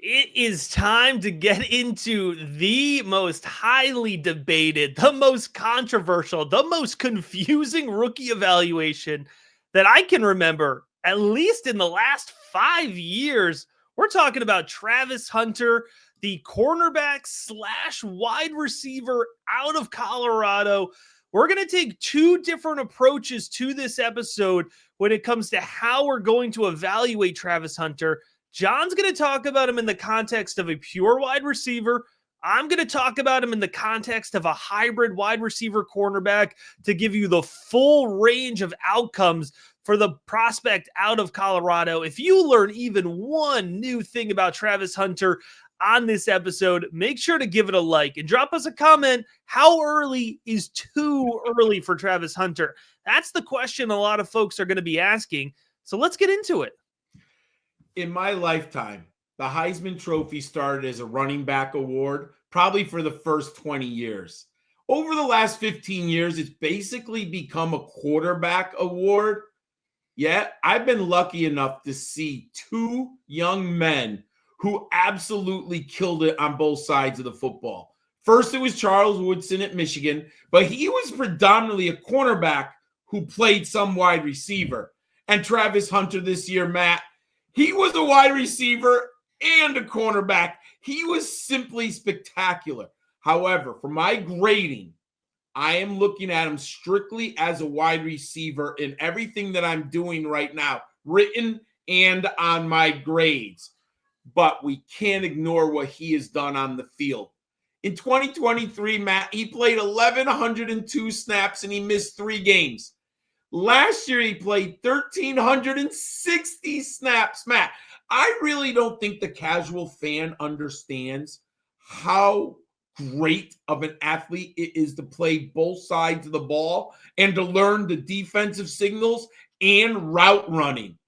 It is time to get into the most highly debated, the most controversial, the most confusing rookie evaluation that I can remember, at least in the last 5 years. We're talking about Travis Hunter, the cornerback slash wide receiver out of Colorado. We're going to take two different approaches to this episode when it comes to how we're going to evaluate Travis Hunter. John's going to talk about him in the context of a pure wide receiver. I'm going to talk about him in the context of a hybrid wide receiver cornerback to give you the full range of outcomes for the prospect out of Colorado. If you learn even one new thing about Travis Hunter on this episode, make sure to give it a like and drop us a comment. How early is too early for Travis Hunter? That's the question a lot of folks are going to be asking. So let's get into it. In my lifetime, the Heisman Trophy started as a running back award, probably for the first 20 years. Over the last 15 years, it's basically become a quarterback award. Yet, I've been lucky enough to see two young men who absolutely killed it on both sides of the football. First, it was Charles Woodson at Michigan, but he was predominantly a cornerback who played some wide receiver. And Travis Hunter this year, Matt, he was a wide receiver and a cornerback. He was simply spectacular. However, for my grading, I am looking at him strictly as a wide receiver in everything that I'm doing right now, written and on my grades. But we can't ignore what he has done on the field. In 2023, Matt, he played 1,102 snaps and he missed 3 games. Last year, he played 1,360 snaps. Matt, I really don't think the casual fan understands how great of an athlete it is to play both sides of the ball and to learn the defensive signals and route running.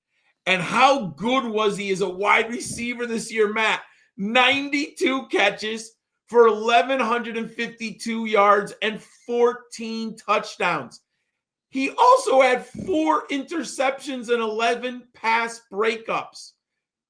And how good was he as a wide receiver this year, Matt? 92 catches for 1,152 yards and 14 touchdowns. He also had 4 interceptions and 11 pass breakups.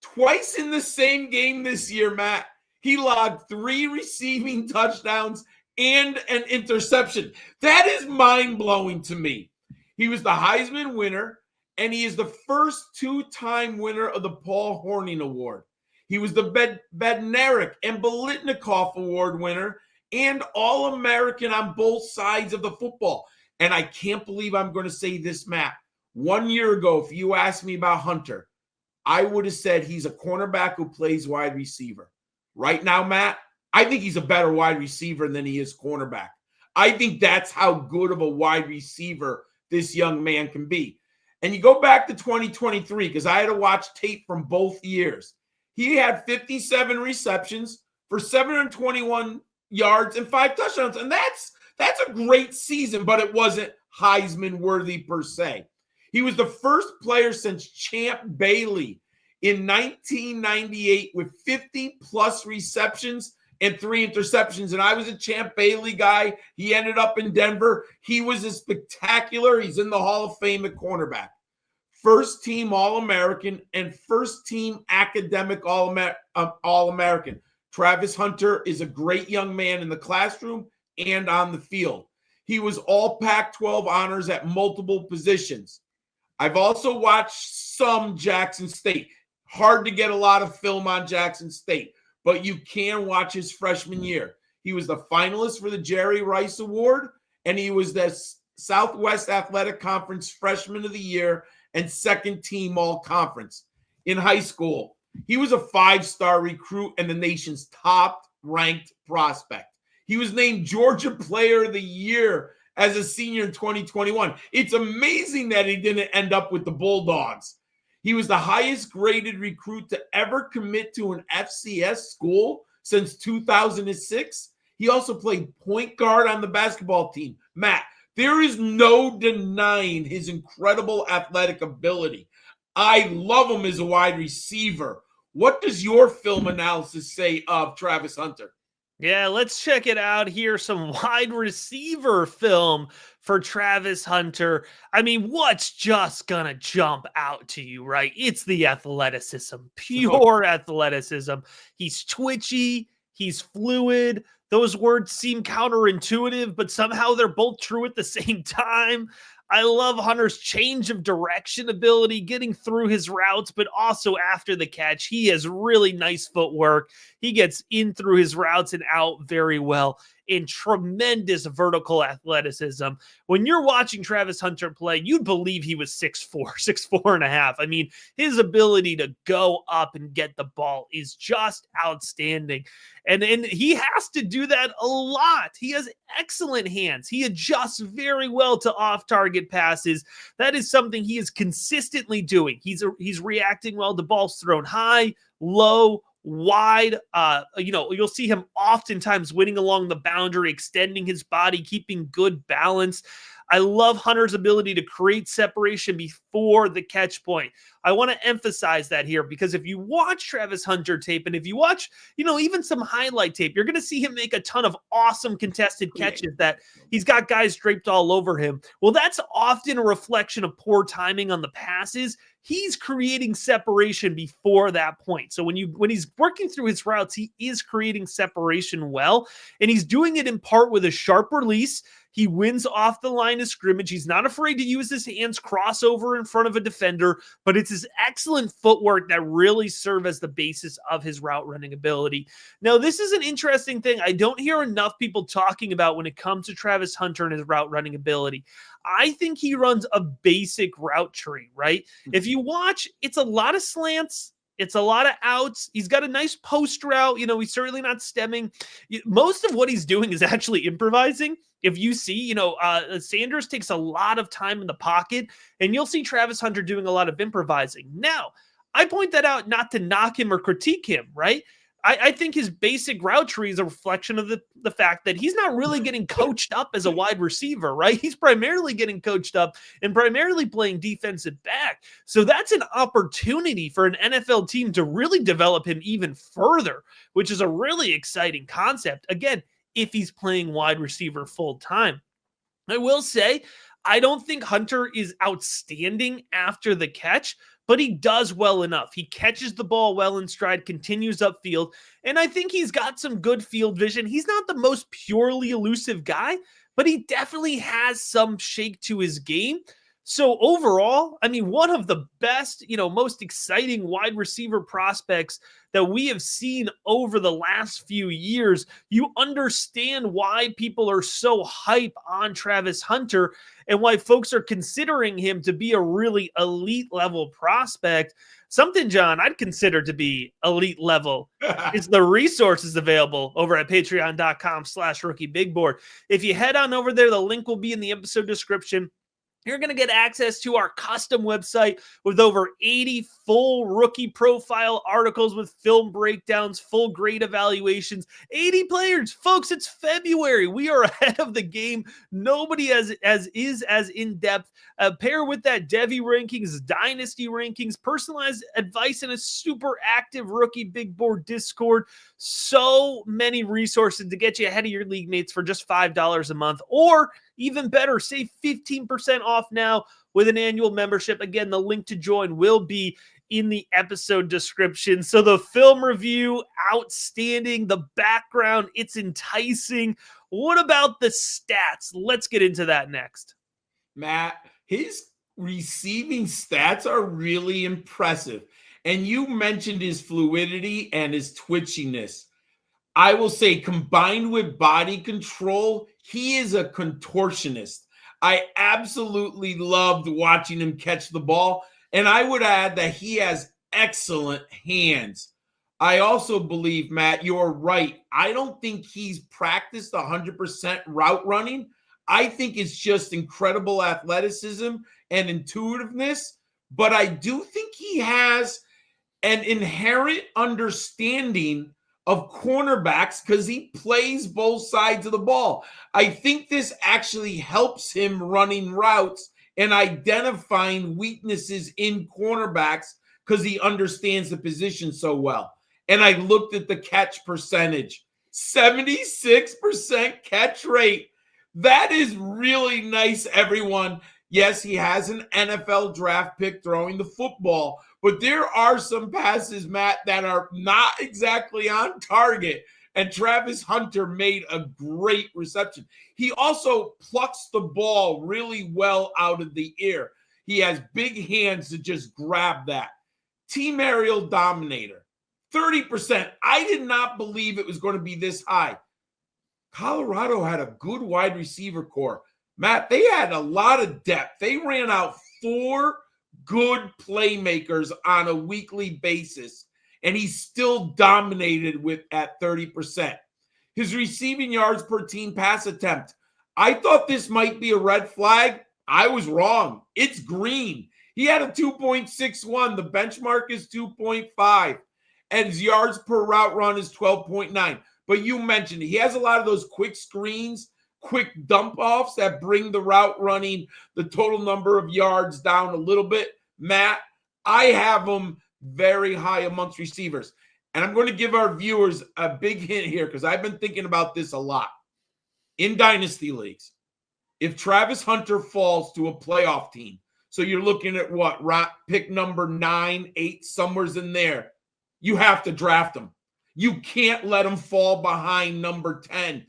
Twice in the same game this year, Matt, he logged 3 receiving touchdowns and an interception. That is mind-blowing to me. He was the Heisman winner, and he is the first 2-time winner of the Paul Hornung Award. He was the Bednarik and Biletnikoff Award winner and All-American on both sides of the football. And I can't believe I'm going to say this, Matt. 1 year ago, if you asked me about Hunter, I would have said he's a cornerback who plays wide receiver. Right now, Matt, I think he's a better wide receiver than he is cornerback. I think that's how good of a wide receiver this young man can be. And you go back to 2023, because I had to watch tape from both years. He had 57 receptions for 721 yards and 5 touchdowns. And that's a great season, but it wasn't Heisman worthy per se. He was the first player since Champ Bailey in 1998 with 50-plus receptions and 3 interceptions. And I was a Champ Bailey guy. He ended up in Denver. He was a spectacular. He's in the Hall of Fame at cornerback. First team All-American and first team academic All-American. Travis Hunter is a great young man in the classroom and on the field. He was all Pac-12 honors at multiple positions. I've also watched some Jackson State. Hard to get a lot of film on Jackson State, but you can watch his freshman year. He was the finalist for the Jerry Rice Award, and he was the Southwest Athletic Conference Freshman of the Year and second team all-conference. In high school, he was a 5-star recruit and the nation's top-ranked prospect. He was named Georgia Player of the Year as a senior in 2021. It's amazing that he didn't end up with the Bulldogs. He was the highest graded recruit to ever commit to an FCS school since 2006. He also played point guard on the basketball team. Matt, there is no denying his incredible athletic ability. I love him as a wide receiver. What does your film analysis say of Travis Hunter? Yeah, let's check it out here. Some wide receiver film for Travis Hunter. I mean, what's just gonna jump out to you, right? It's the athleticism, Oh, pure athleticism. He's twitchy, he's fluid. Those words seem counterintuitive, but somehow they're both true at the same time. I love Hunter's change of direction ability, getting through his routes, but also after the catch. He has really nice footwork. He gets in through his routes and out very well in tremendous vertical athleticism. When you're watching Travis Hunter play, you'd believe he was 6'4, 6'4 and a half. I mean, his ability to go up and get the ball is just outstanding. And he has to do that a lot. He has excellent hands. He adjusts very well to off-target passes. That is something he is consistently doing. He's reacting well to balls thrown high, low, wide. You'll see him oftentimes winning along the boundary, extending his body, keeping good balance. I love Hunter's ability to create separation before the catch point. I want to emphasize that here because if you watch Travis Hunter tape and if you watch, even some highlight tape, you're going to see him make a ton of awesome contested catches that he's got guys draped all over him. Well, that's often a reflection of poor timing on the passes. He's creating separation before that point. So when he's working through his routes, he is creating separation well, and he's doing it in part with a sharp release. He wins off the line of scrimmage. He's not afraid to use his hands, crossover in front of a defender, but it's his excellent footwork that really serve as the basis of his route running ability. Now, this is an interesting thing I don't hear enough people talking about when it comes to Travis Hunter and his route running ability. I think he runs a basic route tree, right? If you watch, it's a lot of slants. It's a lot of outs. He's got a nice post route. He's certainly not stemming. Most of what he's doing is actually improvising. If you see, Sanders takes a lot of time in the pocket, and you'll see Travis Hunter doing a lot of improvising. Now, I point that out not to knock him or critique him, right? I think his basic route tree is a reflection of the fact that he's not really getting coached up as a wide receiver, right? He's primarily getting coached up and primarily playing defensive back. So that's an opportunity for an NFL team to really develop him even further, which is a really exciting concept. Again, if he's playing wide receiver full time. I will say, I don't think Hunter is outstanding after the catch, but he does well enough. He catches the ball well in stride, continues upfield, and I think he's got some good field vision. He's not the most purely elusive guy, but he definitely has some shake to his game. So overall, I mean, one of the best, most exciting wide receiver prospects that we have seen over the last few years. You understand why people are so hype on Travis Hunter and why folks are considering him to be a really elite level prospect. Something, John, I'd consider to be elite level is the resources available over at patreon.com/rookiebigboard. If you head on over there, the link will be in the episode description. You're going to get access to our custom website with over 80 full rookie profile articles with film breakdowns, full grade evaluations, 80 players. Folks, it's February. We are ahead of the game. Nobody is as in-depth. Pair with that Devy rankings, dynasty rankings, personalized advice, and a super active rookie big board Discord. So many resources to get you ahead of your league mates for just $5 a month, or even better, save 15% off now with an annual membership. Again, the link to join will be in the episode description. So the film review, outstanding. The background, it's enticing. What about the stats? Let's get into that next. Matt, his receiving stats are really impressive. And you mentioned his fluidity and his twitchiness. I will say, combined with body control, he is a contortionist. I absolutely loved watching him catch the ball. And I would add that he has excellent hands. I also believe, Matt, you're right. I don't think he's practiced 100% route running. I think it's just incredible athleticism and intuitiveness. But I do think he has an inherent understanding of cornerbacks because he plays both sides of the ball. I think this actually helps him running routes and identifying weaknesses in cornerbacks because he understands the position so well. And I looked at the catch percentage. 76% catch rate. That is really nice, everyone. Yes, he has an NFL draft pick throwing the football, but there are some passes, Matt, that are not exactly on target. And Travis Hunter made a great reception. He also plucks the ball really well out of the air. He has big hands to just grab that. Team aerial dominator, 30%. I did not believe it was going to be this high. Colorado had a good wide receiver core. Matt, they had a lot of depth. They ran out 4 good playmakers on a weekly basis, and he still dominated with at 30%. His receiving yards per team pass attempt. I thought this might be a red flag. I was wrong. It's green. He had a 2.61. The benchmark is 2.5. And his yards per route run is 12.9. But you mentioned he has a lot of those quick screens, quick dump offs that bring the route running, the total number of yards down a little bit. Matt, I have him very high amongst receivers. And I'm going to give our viewers a big hint here because I've been thinking about this a lot. In dynasty leagues, if Travis Hunter falls to a playoff team, so you're looking at what, pick number 9, 8, somewhere's in there, you have to draft him. You can't let him fall behind number 10.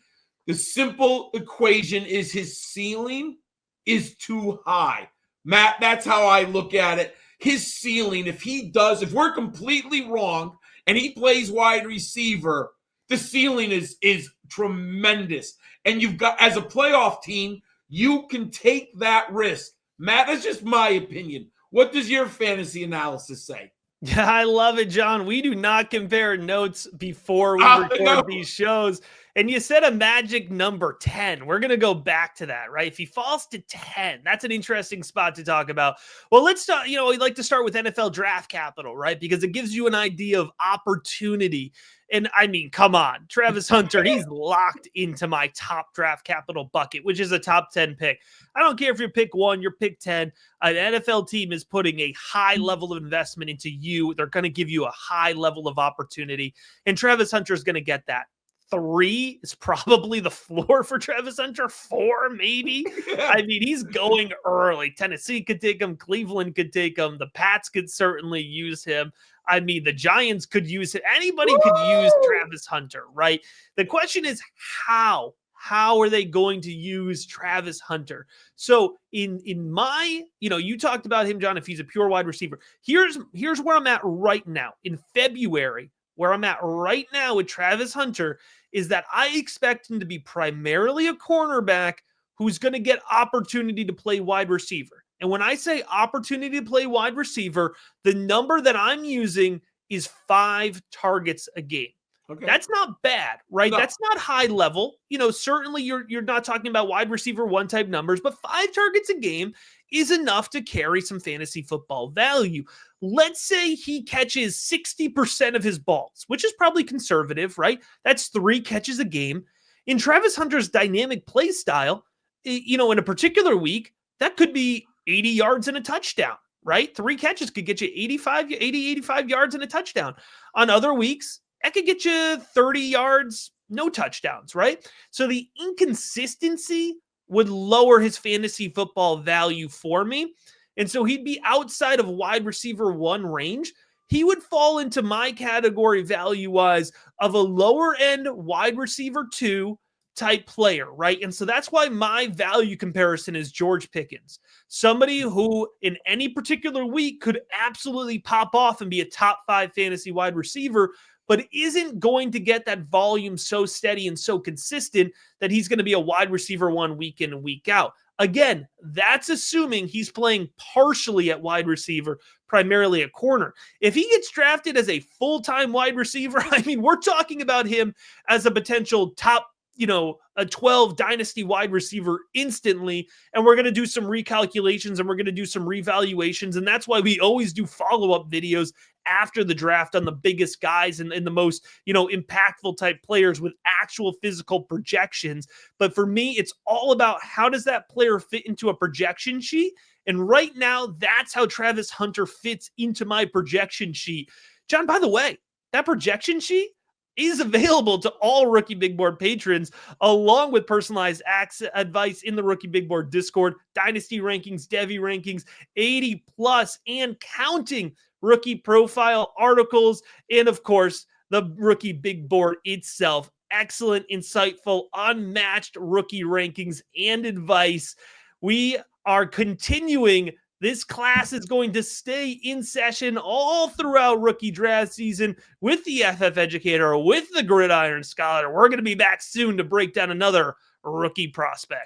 The simple equation is his ceiling is too high. Matt, that's how I look at it. His ceiling, if we're completely wrong and he plays wide receiver, the ceiling is tremendous. And you've got, as a playoff team, you can take that risk. Matt, that's just my opinion. What does your fantasy analysis say? Yeah, I love it, John. We do not compare notes before we record these shows. And you said a magic number 10. We're going to go back to that, right? If he falls to 10, that's an interesting spot to talk about. Well, let's start, we'd like to start with NFL draft capital, right? Because it gives you an idea of opportunity. And I mean, come on, Travis Hunter, he's locked into my top draft capital bucket, which is a top 10 pick. I don't care if you're pick 1, you're pick 10. An NFL team is putting a high level of investment into you. They're going to give you a high level of opportunity. And Travis Hunter is going to get that. 3 is probably the floor for Travis Hunter. 4, maybe. I mean, he's going early. Tennessee could take him. Cleveland could take him. The Pats could certainly use him. I mean, the Giants could use it. Anybody could use Travis Hunter, right? The question is how? How are they going to use Travis Hunter? So in my, you talked about him, John, if he's a pure wide receiver. Here's where I'm at right now. In February, where I'm at right now with Travis Hunter is that I expect him to be primarily a cornerback who's going to get opportunity to play wide receiver. And when I say opportunity to play wide receiver, the number that I'm using is 5 targets a game. Okay. That's not bad, right? No. That's not high level. Certainly you're not talking about wide receiver 1 type numbers, but 5 targets a game is enough to carry some fantasy football value. Let's say he catches 60% of his balls, which is probably conservative, right? That's 3 catches a game. In Travis Hunter's dynamic play style, in a particular week, that could be 80 yards and a touchdown, right? 3 catches could get you 85 yards and a touchdown. On other weeks, that could get you 30 yards, no touchdowns, right? So the inconsistency would lower his fantasy football value for me. And so he'd be outside of wide receiver 1 range. He would fall into my category value-wise of a lower end wide receiver 2 type player, right? And so that's why my value comparison is George Pickens, somebody who in any particular week could absolutely pop off and be a top 5 fantasy wide receiver, but isn't going to get that volume so steady and so consistent that he's going to be a wide receiver 1 week in and week out. Again, that's assuming he's playing partially at wide receiver, primarily a corner. If he gets drafted as a full-time wide receiver, I mean, we're talking about him as a potential top, a 12 dynasty wide receiver instantly. And we're going to do some recalculations and we're going to do some revaluations. And that's why we always do follow-up videos after the draft on the biggest guys and the most, impactful type players with actual physical projections. But for me, it's all about how does that player fit into a projection sheet? And right now, that's how Travis Hunter fits into my projection sheet. John, by the way, that projection sheet, is available to all Rookie Big Board patrons, along with personalized advice in the Rookie Big Board Discord, Dynasty rankings, Devy rankings, 80 plus and counting rookie profile articles, and of course, the Rookie Big Board itself. Excellent, insightful, unmatched rookie rankings and advice. We are continuing. This class is going to stay in session all throughout rookie draft season with the FF Educator, with the Gridiron Scholar. We're going to be back soon to break down another rookie prospect.